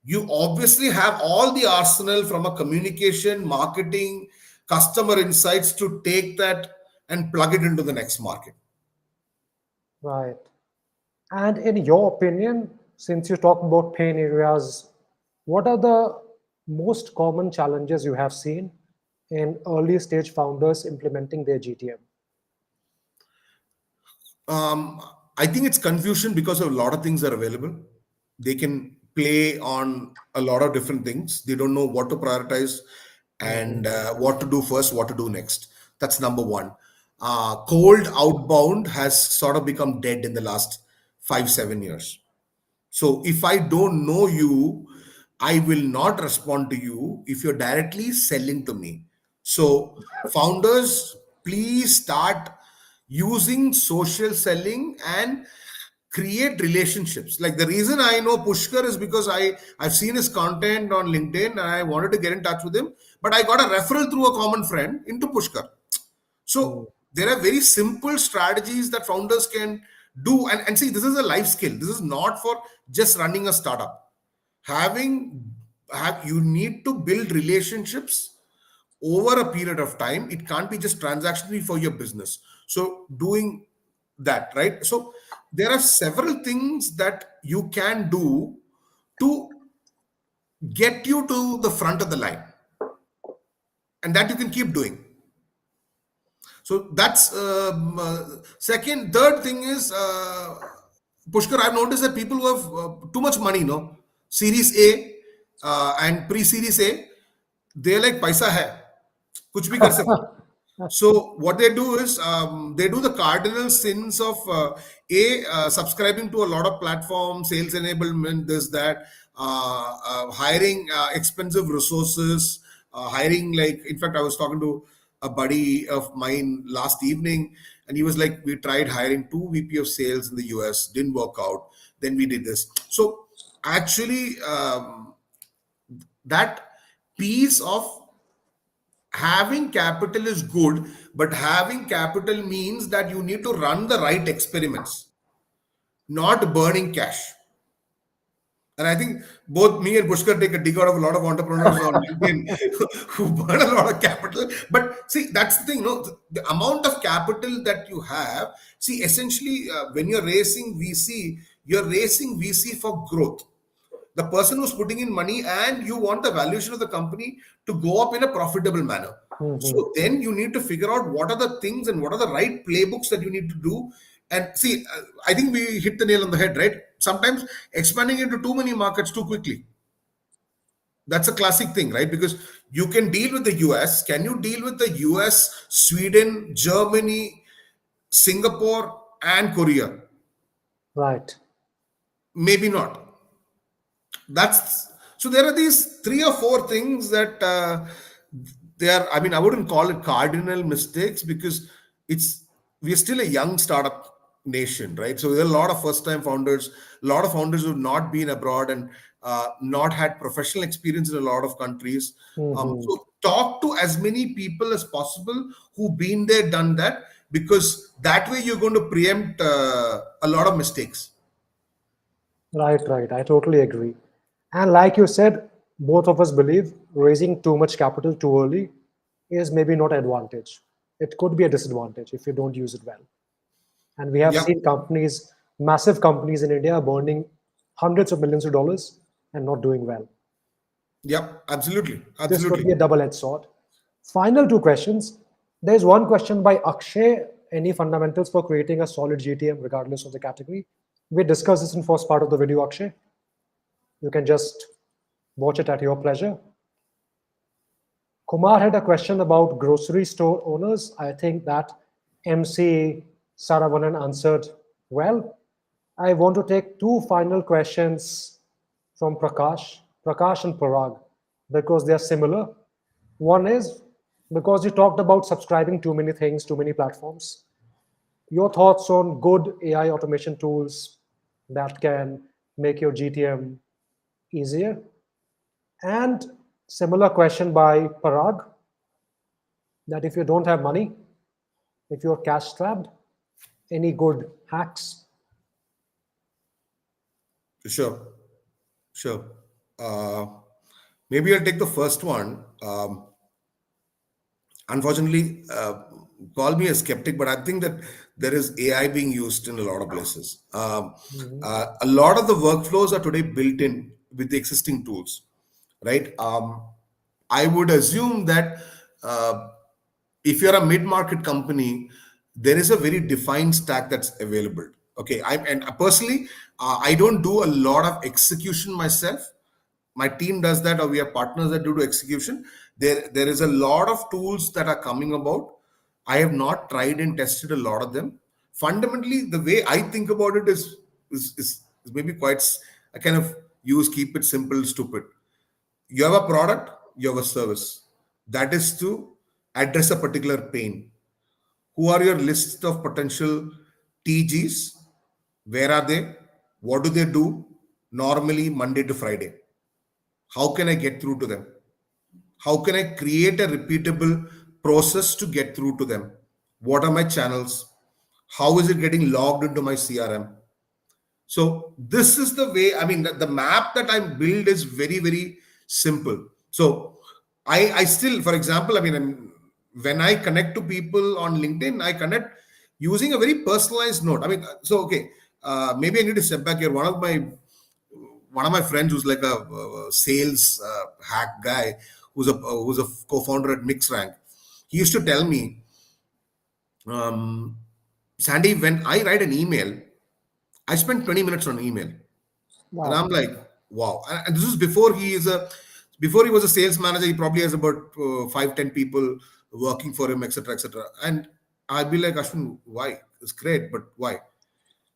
you obviously have all the arsenal from a communication, marketing, customer insights to take that and plug it into the next market. Right. And in your opinion, since you talk about pain areas, what are the most common challenges you have seen in early stage founders implementing their GTM? Um, I think it's confusion because of a lot of things are available. They can play on a lot of different things. They don't know what to prioritize and Mhm. what to do first, what to do next. That's number one. Cold outbound has sort of become dead in the last 5, 7 years. So if I don't know you, I will not respond to you if you're directly selling to me. So founders, please start using social selling and create relationships. Like the reason I know Pushkar is because I've seen his content on LinkedIn and I wanted to get in touch with him, but I got a referral through a common friend into Pushkar. Mm. So there are very simple strategies that founders can do. And see, this is a life skill. This is not for just running a startup. Having have you need to build relationships over a period of time. It can't be just transactionally for your business. So doing that, right? So there are several things that you can do to get you to the front of the line, and that you can keep doing. So that's second. Third thing is Pushkar. I've noticed that people who have too much money, no, Series A and pre-Series A, they're like paisa hai, kuch bhi kar sakte. So what they do is they do the cardinal sins of subscribing to a lot of platforms, sales enablement, this that, hiring expensive resources, hiring like. In fact, I was talking to a buddy of mine last evening, and he was like, "We tried hiring two VP of sales in the US, didn't work out. Then we did this." So actually, that piece of having capital is good, but having capital means that you need to run the right experiments, not burning cash. And I think both me and Pushkar take a dig out of a lot of entrepreneurs on LinkedIn who burn a lot of capital. But see, that's the thing, no, the amount of capital that you have. See, essentially, when you're raising VC for growth. The person who's putting in money, and you want the valuation of the company to go up in a profitable manner. Mhm. So then you need to figure out what are the things and what are the right playbooks that you need to do. And see, I think we hit the nail on the head, right? Sometimes expanding into too many markets too quickly. That's a classic thing, right? Because you can deal with the US. Can you deal with the US, Sweden, Germany, Singapore, and Korea? Right. Maybe not. That's so there are these three or four things that they are. I mean, I wouldn't call it cardinal mistakes because it's we're still a young startup nation, right? So there are a lot of first time founders, a lot of founders who've not been abroad and not had professional experience in a lot of countries. Mhm. So talk to as many people as possible who've been there, done that, because that way you're going to preempt a lot of mistakes. Right, right. I totally agree. And like you said, both of us believe raising too much capital too early is maybe not an advantage. It could be a disadvantage if you don't use it well. And we have Yep, seen companies, massive companies in India, burning hundreds of millions of dollars and not doing well. yep, absolutely, This could absolutely. be a double edged sword. Final two questions. There's one question by Akshay. Any fundamentals for creating a solid GTM regardless of the category? We discussed this in first part of the video, Akshay. You can just watch it at your pleasure. Kumar had a question about grocery store owners. I think that MC Saravanan answered well. I want to take two final questions from Prakash and Parag, because they are similar. One is because you talked about subscribing too many things, too many platforms. Your thoughts on good AI automation tools that can make your GTM easier? And similar question by Parag, that if you don't have money, if you're cash strapped, any good hacks? Sure, sure. Uh, Maybe I'll take the first one. Unfortunately, call me a skeptic, but I think that there is AI being used in a lot of places. Mhm. A lot of the workflows are today built in with the existing tools, right? I would assume that if you're a mid-market company, there is a very defined stack that's available. Okay, and personally, I don't do a lot of execution myself. My team does that, or we have partners that do execution. There is a lot of tools that are coming about. I have not tried and tested a lot of them. Fundamentally, the way I think about it is maybe quite I kind of use keep it simple, stupid. You have a product, you have a service. That is to address a particular pain. Who are your list of potential TGs? Where are they? What do they do? Normally Monday to Friday. How can I get through to them? How can I create a repeatable process to get through to them? What are my channels? How is it getting logged into my CRM? So this is the way. I mean, the map that I build is very very simple. So I still, for example, I mean, when I connect to people on LinkedIn, I connect using a very personalized note. I mean, so okay, maybe I need to step back here. One of my friends who's like a sales hack guy, who's a co-founder at Mixrank. He used to tell me, um, Sandy, when I write an email, I spend 20 minutes on email. And Wow. I'm like, wow. And this is before he was a sales manager. He probably has about 5, 10 people working for him, etc., etc. And I'd be like, Ashwin, why? It's great, but why?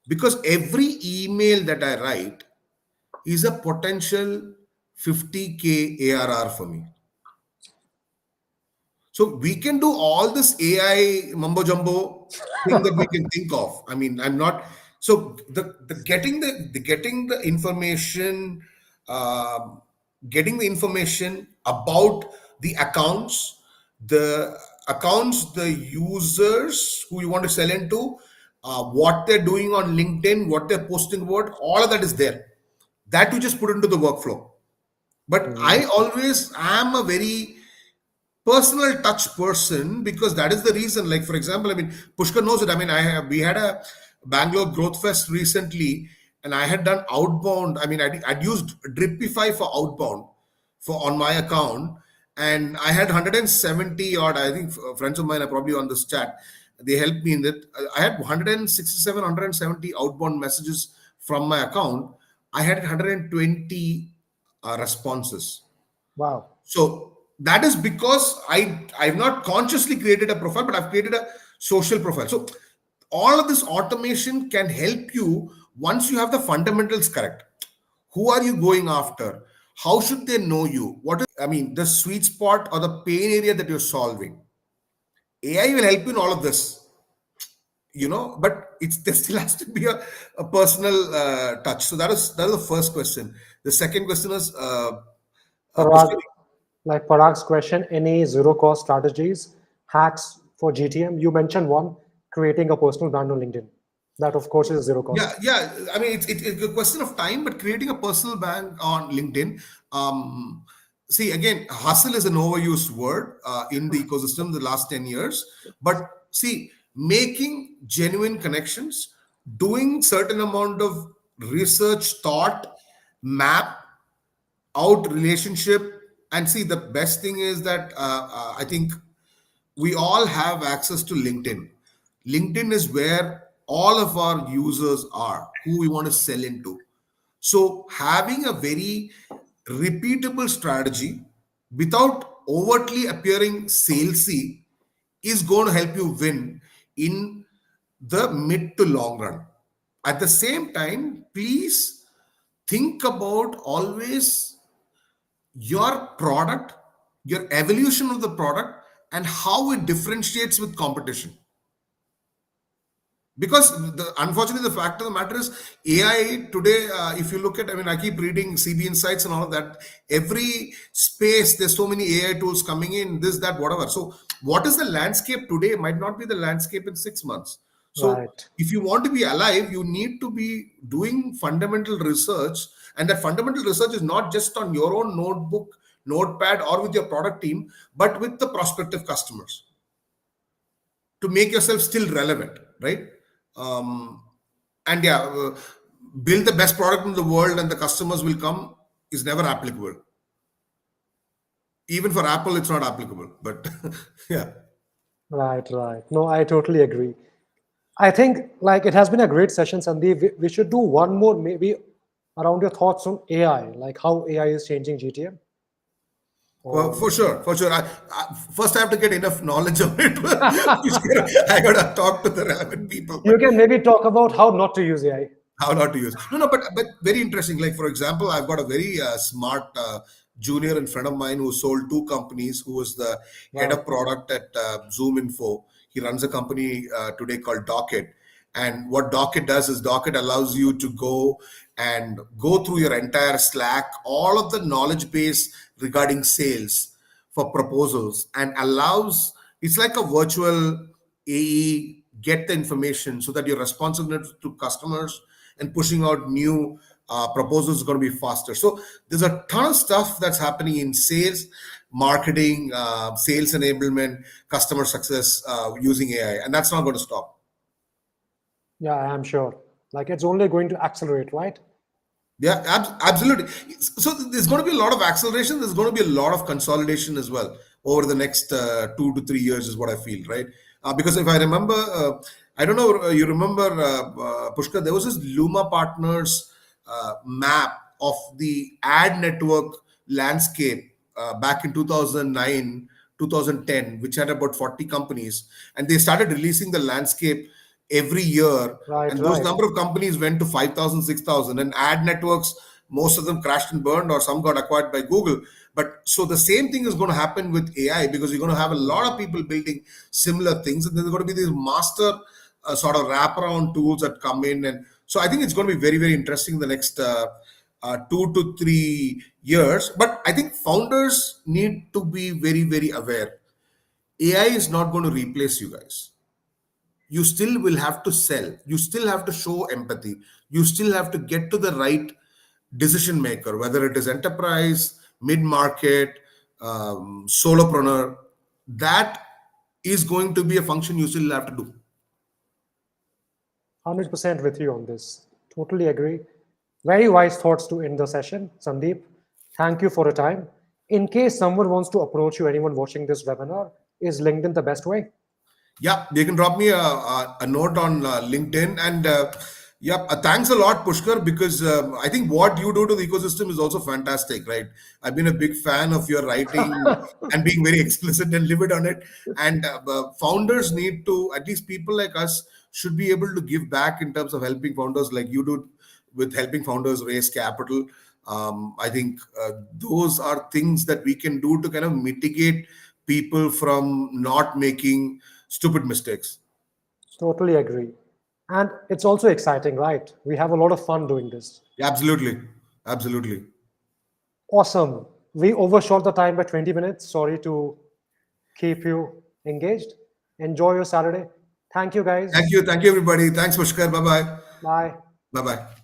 Because every email that I write is a potential 50K ARR for me. So we can do all this AI mumbo jumbo thing that we can think of. I mean, I'm not so the getting the information, um, getting the information about the accounts, the users who you want to sell into, what they're doing on LinkedIn, what they're posting about, all of that is there. That you just put into the workflow. But Mhm. I always am a very personal touch person because that is the reason. Like for example, I mean, Pushkar knows it. I mean, we had a Bangalore Growth Fest recently, and I had done outbound. I mean, I'd used Dripify for outbound for on my account, and I had 170 odd. I think friends of mine are probably on this chat. They helped me in that. I had 167, 170 outbound messages from my account. I had 120 responses. Wow. So that is because I've not consciously created a profile, but I've created a social profile. So all of this automation can help you once you have the fundamentals correct. Who are you going after? How should they know you? What is, I mean, the sweet spot or the pain area that you're solving? AI will help you in all of this, but it's there still has to be a personal touch. So that is the first question. The second question is Pushkar. Parag, like Parag's question, any zero cost strategies, hacks for GTM? You mentioned one, creating a personal brand on LinkedIn. That, of course, is zero Yeah, cost. yeah. I mean, it's a question of time, but creating a personal brand on LinkedIn. Um, See, again, hustle is an overused word in the ecosystem the last 10 years. But see, making genuine connections, doing certain amount of research, thought, map out relationship, and see, the best thing is that I think we all have access to LinkedIn. LinkedIn is where all of our users are, who we want to sell into. So, having a very repeatable strategy without overtly appearing salesy is going to help you win in the mid to long run. At the same time, please think about always your product, your evolution of the product, and how it differentiates with competition. Because unfortunately, the fact of the matter is, AI today, if you look at, I mean, I keep reading CB Insights and all of that. Every space, there's so many AI tools coming in, this, that, whatever. So, what is the landscape today might not be the landscape in 6 months. So, Right. if you want to be alive, you need to be doing fundamental research. And that fundamental research is not just on your own notebook, notepad, or with your product team, but with the prospective customers to make yourself still relevant, right? Um, and yeah, build the best product in the world and the customers will come is never applicable. Even for Apple, it's not applicable. But yeah, Right, right. No, I totally agree. I think like it has been a great session, Sandeep. We should do one more, maybe around your thoughts on AI, like how AI is changing GTM. well, Or for sure, for sure. First, I have to get enough knowledge of it. I gotta talk to the relevant people. you But can maybe talk about how not to use AI. how not to use. No, but very interesting. Like for example, I've got a very smart junior in front of mine who sold two companies, who was the head Wow. of product at Zoom Info. He runs a company today called Docket. And what Docket does is Docket allows you to go and go through your entire Slack, all of the knowledge base regarding sales for proposals, and allows, it's like a virtual AE, get the information so that your responsiveness to customers and pushing out new proposals is going to be faster. So there's a ton of stuff that's happening in sales, marketing, sales enablement, customer success using AI, and that's not going to stop. Yeah, I'm sure. Like it's only going to accelerate, right? Yeah, absolutely. So there's going to be a lot of acceleration. There's going to be a lot of consolidation as well over the next 2 to 3 years, is what I feel, right? Because if I remember, I don't know, you remember, Pushkar, there was this Luma Partners map of the ad network landscape back in 2009, 2010, which had about 40 companies. And they started releasing the landscape every year, Right, and those right. number of companies went to 5,000, 6,000, and ad networks, most of them crashed and burned, or some got acquired by Google. But so the same thing is going to happen with AI, because you're going to have a lot of people building similar things, and there's going to be these master sort of wraparound tools that come in. And so I think it's going to be very, very interesting in the next 2 to 3 years. But I think founders need to be very, very aware. AI is not going to replace you guys. You still will have to sell, you still have to show empathy, you still have to get to the right decision maker, whether it is enterprise, mid market, solopreneur. That is going to be a function you still have to do. 100% with you on this. Totally agree. Very wise thoughts to end the session. Sandeep, thank you for your time. In case someone wants to approach you, anyone watching this webinar, is LinkedIn the best way? Yeah, you can drop me a note on LinkedIn. And yeah, thanks a lot, Pushkar, because I think what you do to the ecosystem is also fantastic, right? I've been a big fan of your writing and being very explicit and livid on it. And founders need to, at least people like us, should be able to give back in terms of helping founders like you do with helping founders raise capital. I think those are things that we can do to kind of mitigate people from not making stupid mistakes. Totally agree. And it's also exciting, right? We have a lot of fun doing this. Absolutely. Absolutely. Awesome. We overshot the time by 20 minutes. Sorry to keep you engaged. Enjoy your Saturday. Thank you, Thank guys. you. Thank you, everybody. Thanks, Pushkar. Bye bye. Bye. Bye bye.